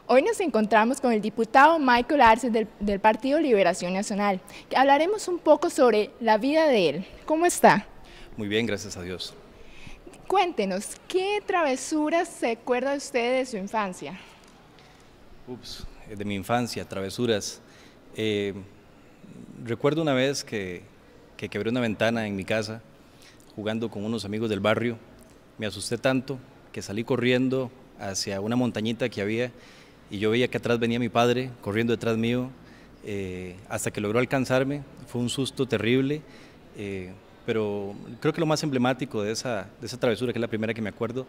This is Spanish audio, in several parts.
Hoy nos encontramos con el diputado Michael Arce del Partido Liberación Nacional. Hablaremos un poco sobre la vida de él. ¿Cómo está? Muy bien, gracias a Dios. Cuéntenos, ¿qué travesuras se acuerda usted de su infancia? De mi infancia, travesuras. Recuerdo una vez que quebré una ventana en mi casa jugando con unos amigos del barrio. Me asusté tanto que salí corriendo hacia una montañita que había y yo veía que atrás venía mi padre corriendo detrás mío hasta que logró alcanzarme. Fue un susto terrible, pero creo que lo más emblemático de esa travesura, que es la primera que me acuerdo,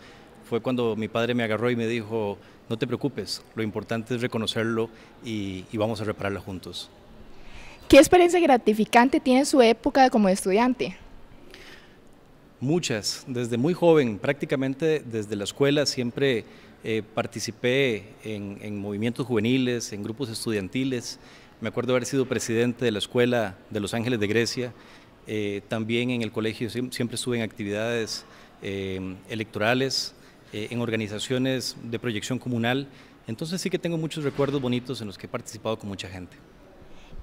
fue cuando mi padre me agarró y me dijo: no te preocupes, lo importante es reconocerlo y vamos a repararla juntos. ¿Qué experiencia gratificante tiene su época como estudiante? Muchas, desde muy joven, prácticamente desde la escuela siempre participé en movimientos juveniles, en grupos estudiantiles. Me acuerdo haber sido presidente de la Escuela de Los Ángeles de Grecia. También en el colegio siempre estuve en actividades electorales, en organizaciones de proyección comunal. Entonces sí que tengo muchos recuerdos bonitos en los que he participado con mucha gente.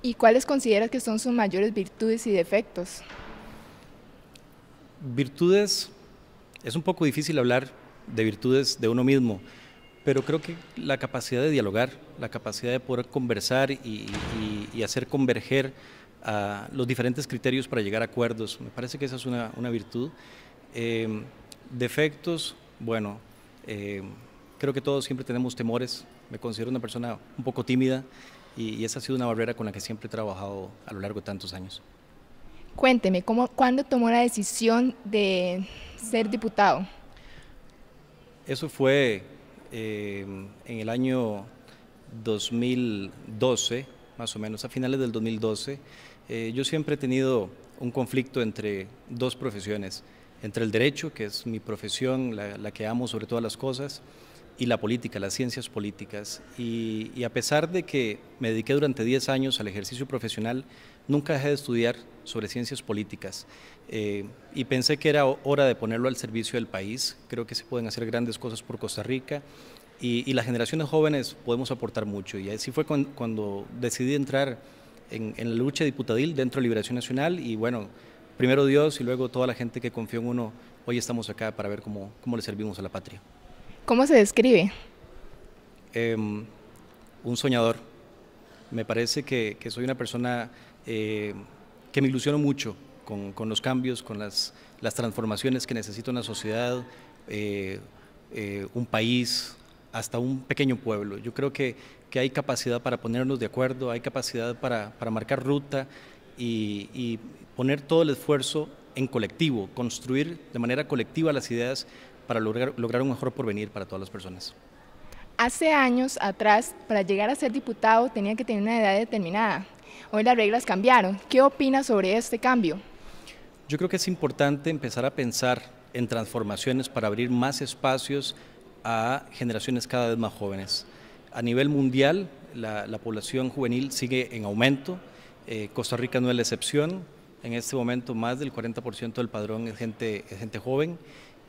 ¿Y cuáles considera que son sus mayores virtudes y defectos? Virtudes, es un poco difícil hablar de virtudes de uno mismo, pero creo que la capacidad de dialogar, la capacidad de poder conversar y hacer converger a los diferentes criterios para llegar a acuerdos, me parece que esa es una virtud. Defectos, bueno, creo que todos siempre tenemos temores. Me considero una persona un poco tímida y esa ha sido una barrera con la que siempre he trabajado a lo largo de tantos años. Cuénteme, ¿cuándo tomó la decisión de ser diputado? Eso fue en el año 2012, más o menos, a finales del 2012. Yo siempre he tenido un conflicto entre dos profesiones, entre el derecho, que es mi profesión, la que amo sobre todas las cosas, y la política, las ciencias políticas. Y a pesar de que me dediqué durante 10 años al ejercicio profesional, nunca dejé de estudiar sobre ciencias políticas y pensé que era hora de ponerlo al servicio del país. Creo que se pueden hacer grandes cosas por Costa Rica y las generaciones jóvenes podemos aportar mucho. Y así fue cuando decidí entrar en la lucha diputadil dentro de Liberación Nacional y bueno, primero Dios y luego toda la gente que confió en uno, hoy estamos acá para ver cómo le servimos a la patria. ¿Cómo se describe? Un soñador. Me parece que soy una persona que me ilusiono mucho con los cambios, con las transformaciones que necesita una sociedad, un país, hasta un pequeño pueblo. Yo creo que hay capacidad para ponernos de acuerdo, hay capacidad para marcar ruta y poner todo el esfuerzo en colectivo, construir de manera colectiva las ideas para lograr un mejor porvenir para todas las personas. Hace años atrás, para llegar a ser diputado tenía que tener una edad determinada. Hoy las reglas cambiaron. ¿Qué opina sobre este cambio? Yo creo que es importante empezar a pensar en transformaciones para abrir más espacios a generaciones cada vez más jóvenes. A nivel mundial, la población juvenil sigue en aumento. Costa Rica no es la excepción. En este momento más del 40% del padrón es gente joven.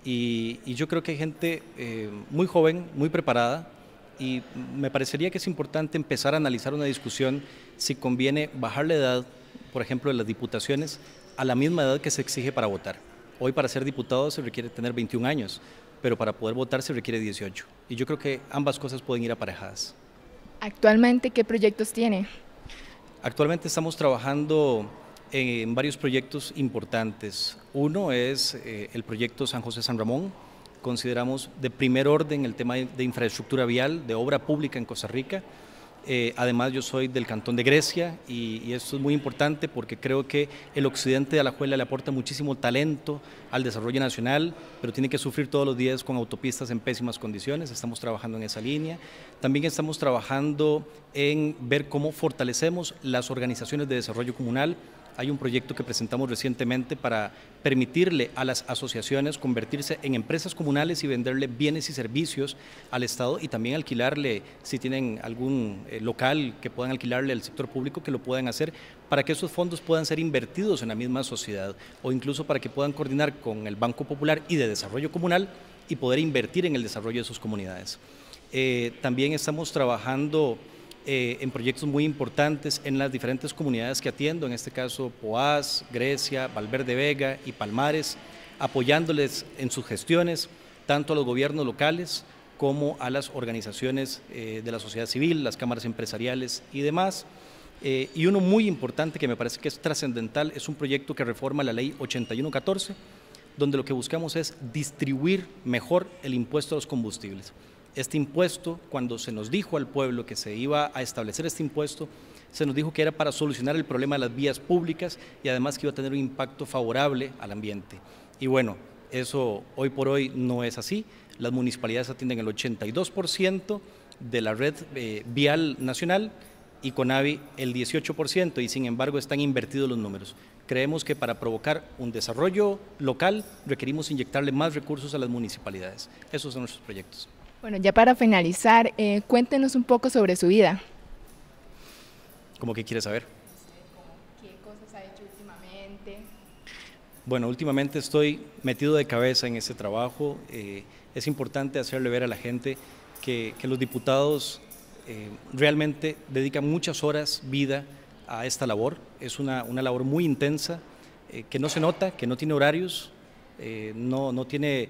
Y yo creo que hay gente muy joven, muy preparada, y me parecería que es importante empezar a analizar una discusión si conviene bajar la edad, por ejemplo, de las diputaciones a la misma edad que se exige para votar. Hoy para ser diputado se requiere tener 21 años, pero para poder votar se requiere 18. Y yo creo que ambas cosas pueden ir aparejadas. ¿Actualmente qué proyectos tiene? Actualmente estamos trabajando en varios proyectos importantes. Uno es el proyecto San José-San Ramón. Consideramos de primer orden el tema de infraestructura vial, de obra pública en Costa Rica. Además yo soy del Cantón de Grecia y esto es muy importante porque creo que el occidente de Alajuela le aporta muchísimo talento al desarrollo nacional, pero tiene que sufrir todos los días con autopistas en pésimas condiciones. Estamos trabajando en esa línea. También estamos trabajando en ver cómo fortalecemos las organizaciones de desarrollo comunal. Hay un proyecto que presentamos recientemente para permitirle a las asociaciones convertirse en empresas comunales y venderle bienes y servicios al Estado y también alquilarle, si tienen algún local que puedan alquilarle al sector público, que lo puedan hacer para que esos fondos puedan ser invertidos en la misma sociedad o incluso para que puedan coordinar con el Banco Popular y de Desarrollo Comunal y poder invertir en el desarrollo de sus comunidades. También estamos trabajando en proyectos muy importantes en las diferentes comunidades que atiendo, en este caso Poás, Grecia, Valverde Vega y Palmares, apoyándoles en sus gestiones, tanto a los gobiernos locales como a las organizaciones de la sociedad civil, las cámaras empresariales y demás. Y uno muy importante que me parece que es trascendental es un proyecto que reforma la ley 8114, donde lo que buscamos es distribuir mejor el impuesto a los combustibles. Este impuesto, cuando se nos dijo al pueblo que se iba a establecer este impuesto, se nos dijo que era para solucionar el problema de las vías públicas y además que iba a tener un impacto favorable al ambiente. Y bueno, eso hoy por hoy no es así. Las municipalidades atienden el 82% de la red vial nacional y CONAVI el 18%, y sin embargo están invertidos los números. Creemos que para provocar un desarrollo local requerimos inyectarle más recursos a las municipalidades. Esos son nuestros proyectos. Bueno, ya para finalizar, cuéntenos un poco sobre su vida. ¿Cómo que quieres saber? ¿Qué cosas ha hecho últimamente? Bueno, últimamente estoy metido de cabeza en este trabajo. Es importante hacerle ver a la gente que los diputados realmente dedican muchas horas, vida a esta labor. Es una labor muy intensa, que no se nota, que no tiene horarios, no tiene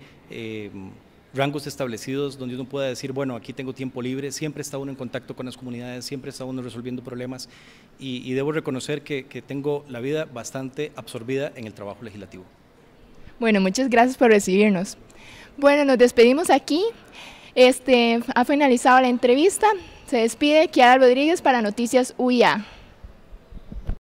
rangos establecidos donde uno pueda decir, bueno, aquí tengo tiempo libre. Siempre está uno en contacto con las comunidades, siempre está uno resolviendo problemas y debo reconocer que tengo la vida bastante absorbida en el trabajo legislativo. Bueno, muchas gracias por recibirnos. Bueno, nos despedimos aquí. Ha finalizado la entrevista. Se despide Kiara Rodríguez para Noticias UIA.